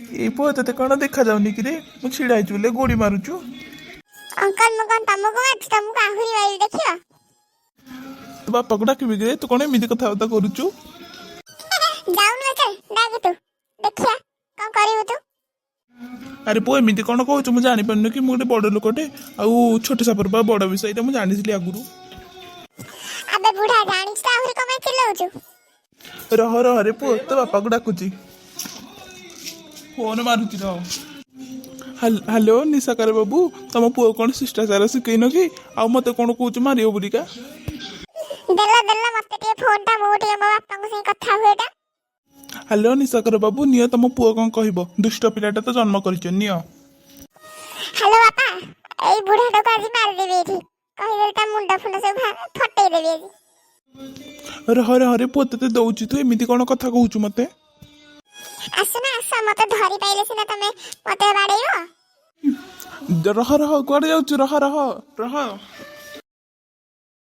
ଏଇ ପୁଅ ତତେ କ'ଣ ଦେଖାଯାଉନି କିରେ? ମୁଁ ଛିଡ଼ା ହେଇଛି ବୋଲେ ଗୋଡ଼ି ମାରୁଛୁ। अंकल मु कौन तुमको मारछि तुमको आहुरी बारी देखियो ତୋ ବାପାକୁ ଡାକିବି କିରେ? ତୁ କ'ଣ ଏମିତି କଥାବାର୍ତ୍ତା କରୁଛୁ? जाउन चल डाक तू देखिया कौन करिवु तू ଆରେ ପୁଅ ଏମିତି କ'ଣ କହୁଛୁ? ମୁଁ ଜାଣିପାରୁନି କି ମୁଁ ଗୋଟେ ବଡ଼ ଲୋକଟେ ଆଉ ଛୋଟ ସାପର ବା ବଡ଼ ବିଷୟ ଏଇଟା ମୁଁ ଜାଣିଥିଲି ଆଗରୁ। अबे बुढ़ा जानिछ त आहुरी कमाय चिल्लाउछु ରହ ରହରେ ପୁଅ, ତୋ ବାପାକୁ ଡାକୁଛି। ଫୋନ୍ ମାରୁଛି ରହ। ହ୍ୟାଲୋ ନିଶାକାର ବାବୁ, ତମ ପୁଅ କ'ଣ ଶିଷ୍ଟାଚାର ଶିଖେଇନ କି? ଆଉ ମତେ କ'ଣ କହୁଛୁ ମାରିବ ବୁଲିକା? देला देला मते टे फोन टा मो टे मो बापा को से कथा होएटा ହ୍ୟାଲୋ ନିଶାକାର ବାବୁ, ନିଅ ତମ ପୁଅ କ'ଣ କହିବ। ଦୁଷ୍ଟ ପିଲାଟା ତ ଜନ୍ମ କରିଛ, ନିଅ। हेलो बापा एई बुढ़ा टा को आज मार देबे एठी कहि देल ता मुंडा फुंडा सब फटै देबे एठी ରହ ରହରେ ପୁଅ, ତତେ ଦଉଛି, ତୁ ଏମିତି କ'ଣ କଥା କହୁଛୁ ମତେ? आसना आसा मते धरि पाइले सिना तमे मते बाडैबो ରହ ରହ, କୁଆଡ଼େ ଯାଉଛୁ? ରହ ରହ ରହ।